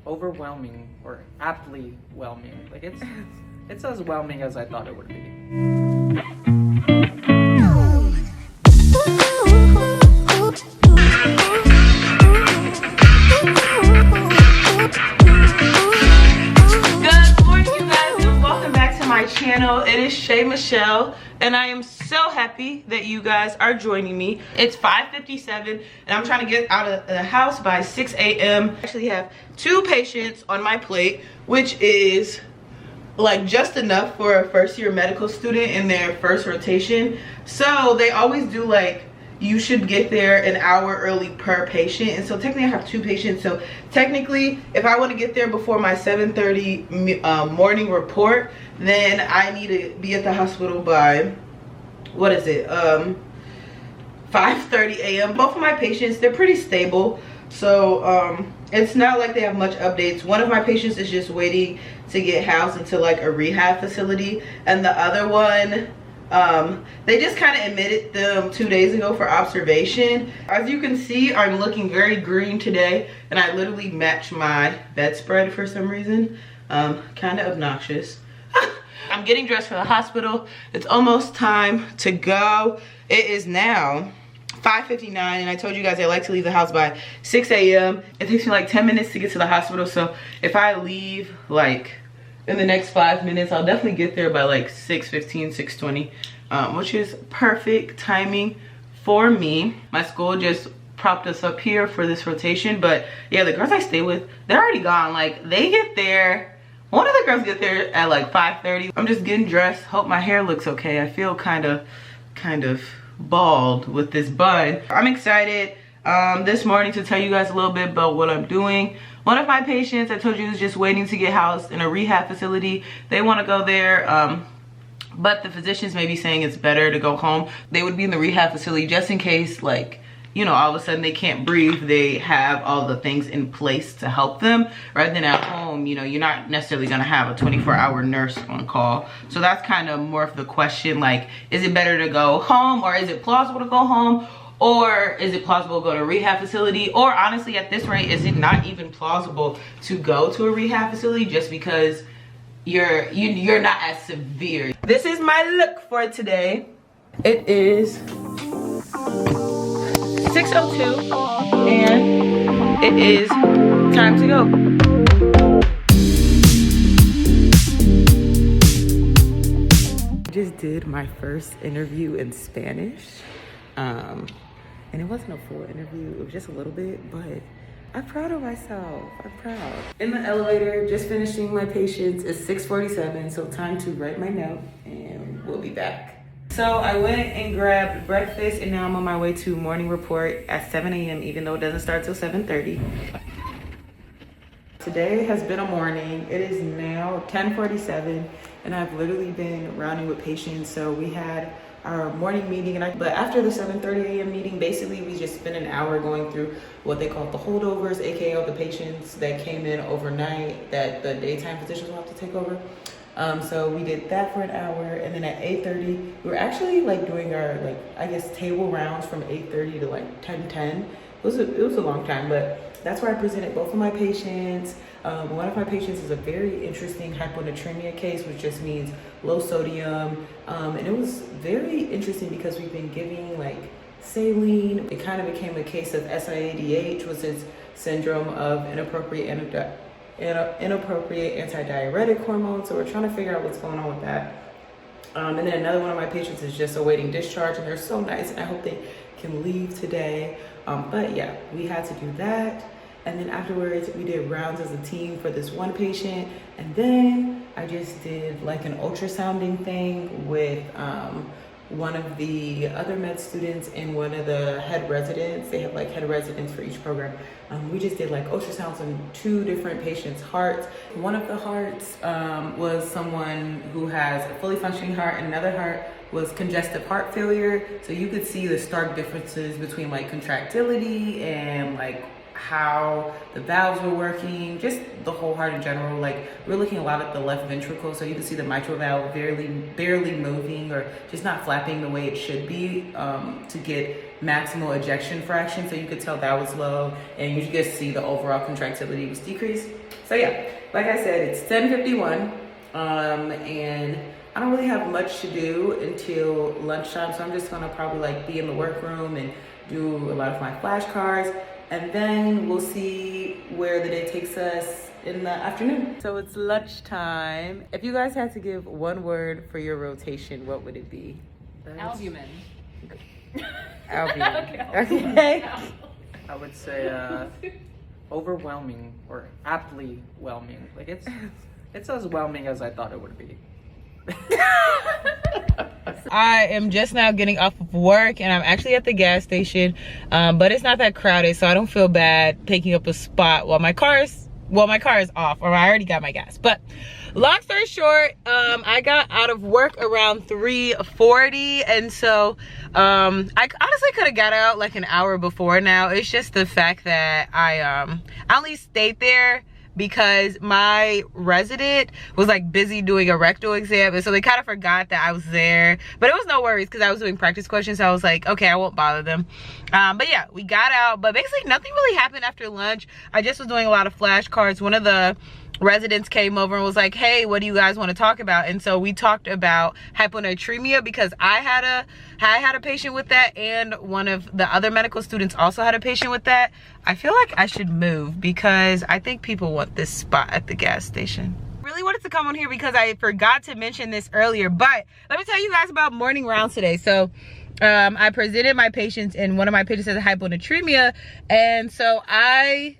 overwhelming or aptly whelming. Like it's as whelming as I thought it would be. Channel. It is Shay Michelle and I am so happy that you guys are joining me. It's 5:57 and I'm trying to get out of the house by 6 a.m. I actually have 2 patients on my plate, which is like just enough for a first-year medical student in their first rotation. So they always do like you should get there an hour early per patient, and so technically I have 2 patients. So technically if I want to get there before my 7:30 morning report, then I need to be at the hospital by, what is it, 5:30 a.m. Both of my patients, they're pretty stable, so it's not like they have much updates. One of my patients is just waiting to get housed into like a rehab facility, and the other one, they just kind of admitted them 2 days ago for observation. As you can see, I'm looking very green today, and I literally match my bedspread for some reason. Kind of obnoxious. I'm getting dressed for the hospital. It's almost time to go. It is now 5:59, and I told you guys I like to leave the house by 6 a.m. It takes me like 10 minutes to get to the hospital, so if I leave like in the next 5 minutes, I'll definitely get there by like 6:15, 6:20, which is perfect timing for me. My school just propped us up here for this rotation, but yeah, the girls I stay with, they're already gone. Like they get there, one of the girls get there at like 5:30. I'm just getting dressed. Hope my hair looks okay. I feel kind of bald with this bun. I'm excited this morning to tell you guys a little bit about what I'm doing. One of my patients, I told you, is just waiting to get housed in a rehab facility. They want to go there, but the physicians may be saying it's better to go home. They would be in the rehab facility just in case, like, you know, all of a sudden they can't breathe. They have all the things in place to help them, rather than at home. You know, you're not necessarily gonna have a 24-hour nurse on call. So that's kind of more of the question, like, is it better to go home, or is it plausible to go home, or is it plausible to go to a rehab facility? Or honestly, at this rate, is it not even plausible to go to a rehab facility just because you're not as severe? This is my look for today. It is 6:02 and it is time to go. I just did my first interview in Spanish, and it wasn't a full interview, it was just a little bit, but I'm proud of myself. I'm proud. In the elevator, just finishing my patients. It's 6:47, so time to write my note and we'll be back. So I went and grabbed breakfast, and now I'm on my way to morning report at 7 a.m. even though it doesn't start till 7:30. Today has been a morning. It is now 10:47 and I've literally been rounding with patients. So we had our morning meeting, but after the 7:30 a.m. meeting, basically we just spent an hour going through what they call the holdovers, aka the patients that came in overnight that the daytime physicians will have to take over. So we did that for an hour, and then at 8:30 we were actually like doing our, like, I guess, table rounds from 8:30 to like 10:10. It was a long time, but that's where I presented both of my patients. One of my patients is a very interesting hyponatremia case, which just means low sodium, and it was very interesting because we've been giving like saline. It kind of became a case of SIADH, which is syndrome of inappropriate antidiuretic hormones. So we're trying to figure out what's going on with that. And then another one of my patients is just awaiting discharge, and they're so nice, and I hope they can leave today. But yeah, we had to do that. And then afterwards we did rounds as a team for this one patient. And then I just did like an ultrasounding thing with one of the other med students and one of the head residents. They have like head residents for each program. We just did like ultrasounds on 2 different patients' hearts. One of the hearts was someone who has a fully functioning heart, and another heart was congestive heart failure. So you could see the stark differences between like contractility and like how the valves were working, just the whole heart in general. Like, we're looking a lot at the left ventricle, so you can see the mitral valve barely moving or just not flapping the way it should be to get maximal ejection fraction. So you could tell that was low, and you just see the overall contractility was decreased. So yeah, like I said, it's 10:51, and I don't really have much to do until lunchtime, so I'm just gonna probably like be in the workroom and do a lot of my flashcards, and then we'll see where the day takes us in the afternoon. So it's lunchtime. If you guys had to give one word for your rotation, what would it be? Albumin. Albumin. Okay. I would say overwhelming or aptly whelming. Like it's as whelming as I thought it would be. I am just now getting off of work and I'm actually at the gas station, but it's not that crowded, so I don't feel bad taking up a spot while my car is off, or I already got my gas. But long story short, I got out of work around 3:40, and so I honestly could have got out like an hour before now. It's just the fact that I only stayed there because my resident was like busy doing a rectal exam, and so they kind of forgot that I was there. But it was no worries because I was doing practice questions, so I was like, okay, I won't bother them. But yeah, we got out, but basically nothing really happened after lunch. I just was doing a lot of flashcards. One of the residents came over and was like, hey, what do you guys want to talk about? And so we talked about hyponatremia because I had a patient with that, and one of the other medical students also had a patient with that. I feel like I should move because I think people want this spot at the gas station. Really wanted to come on here because I forgot to mention this earlier, but let me tell you guys about morning rounds today. So I presented my patients, and one of my patients has hyponatremia, and so I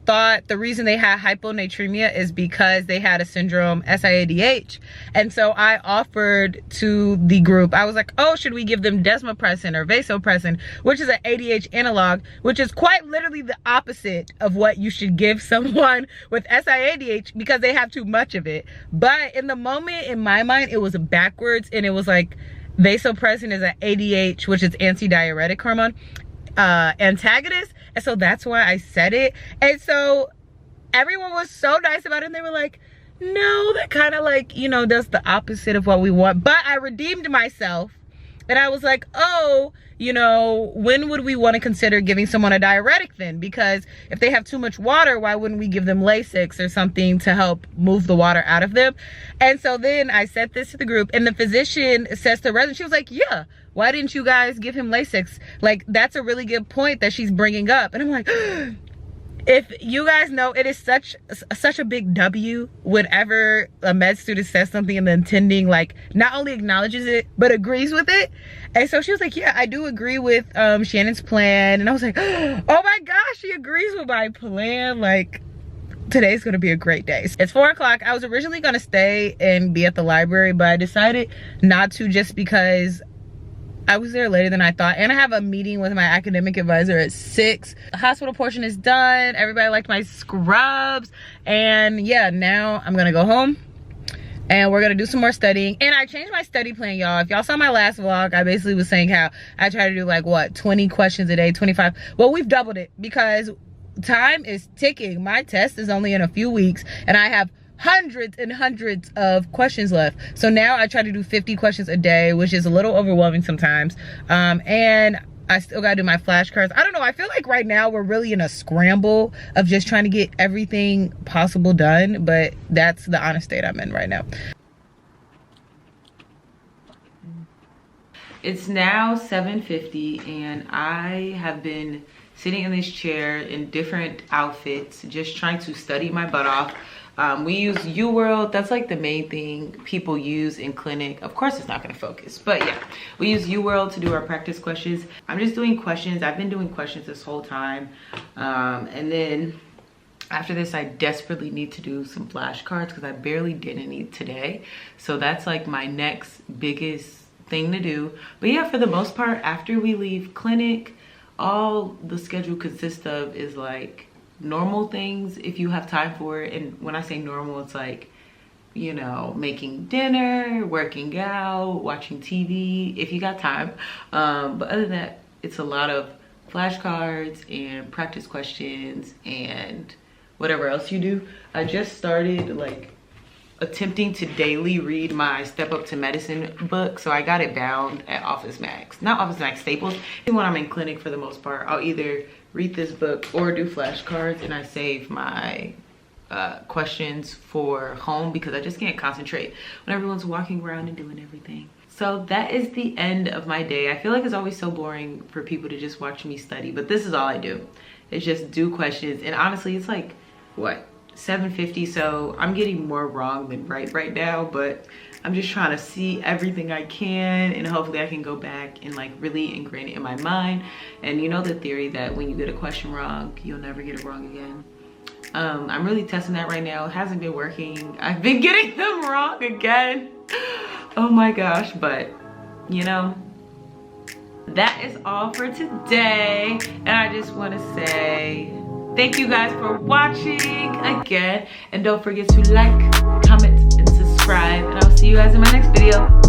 thought the reason they had hyponatremia is because they had a syndrome SIADH. And so I offered to the group, I was like, oh, should we give them desmopressin or vasopressin, which is an ADH analog, which is quite literally the opposite of what you should give someone with SIADH because they have too much of it. But in the moment, in my mind, it was backwards, and it was like vasopressin is an ADH, which is antidiuretic hormone antagonist, and so that's why I said it. And so everyone was so nice about it, and they were like, no, that kind of like, you know, does the opposite of what we want. But I redeemed myself, and I was like, oh, you know, when would we want to consider giving someone a diuretic then? Because if they have too much water, why wouldn't we give them Lasix or something to help move the water out of them? And so then I said this to the group, and the physician says to the resident, she was like, yeah, why didn't you guys give him Lasix? Like, that's a really good point that she's bringing up. And I'm like, if you guys know, it is such a big W whenever a med student says something and the attending like not only acknowledges it but agrees with it. And so she was like, yeah, I do agree with Shannon's plan. And I was like, oh my gosh, she agrees with my plan. Like, today's gonna be a great day. It's 4 o'clock. I was originally gonna stay and be at the library, but I decided not to just because I was there later than I thought, and I have a meeting with my academic advisor at 6. The hospital portion is done. Everybody liked my scrubs, and yeah, now I'm gonna go home and we're gonna do some more studying. And I changed my study plan, y'all. If y'all saw my last vlog, I basically was saying how I try to do like what, 20 questions a day, 25. Well, we've doubled it because time is ticking. My test is only in a few weeks, and I have hundreds and hundreds of questions left. So now I try to do 50 questions a day, which is a little overwhelming sometimes. And I still gotta do my flashcards. I don't know, I feel like right now we're really in a scramble of just trying to get everything possible done, but that's the honest state I'm in right now. It's now 7:50, and I have been sitting in this chair in different outfits, just trying to study my butt off. We use UWorld. That's like the main thing people use in clinic. Of course, it's not going to focus, but yeah, we use UWorld to do our practice questions. I'm just doing questions. I've been doing questions this whole time. And then after this, I desperately need to do some flashcards because I barely did any today. So that's like my next biggest thing to do. But yeah, for the most part, after we leave clinic, all the schedule consists of is like normal things if you have time for it. And when I say normal, it's like, you know, making dinner, working out, watching TV if you got time. But other than that, it's a lot of flashcards and practice questions and whatever else you do. I just started like attempting to daily read my Step Up to Medicine book, so I got it bound at Office Max. Not Office Max, Staples. And when I'm in clinic, for the most part, I'll either read this book or do flashcards, and I save my questions for home because I just can't concentrate when everyone's walking around and doing everything. So that is the end of my day. I feel like it's always so boring for people to just watch me study, but this is all I do. It's just do questions. And honestly, it's like, what, 7:50, so I'm getting more wrong than right now, but I'm just trying to see everything I can, and hopefully I can go back and like really ingrain it in my mind. And you know the theory that when you get a question wrong, you'll never get it wrong again. I'm really testing that right now. It hasn't been working. I've been getting them wrong again. Oh my gosh, but you know, that is all for today. And I just want to say thank you guys for watching again. And don't forget to like, comment, and subscribe. And I'll see you guys in my next video.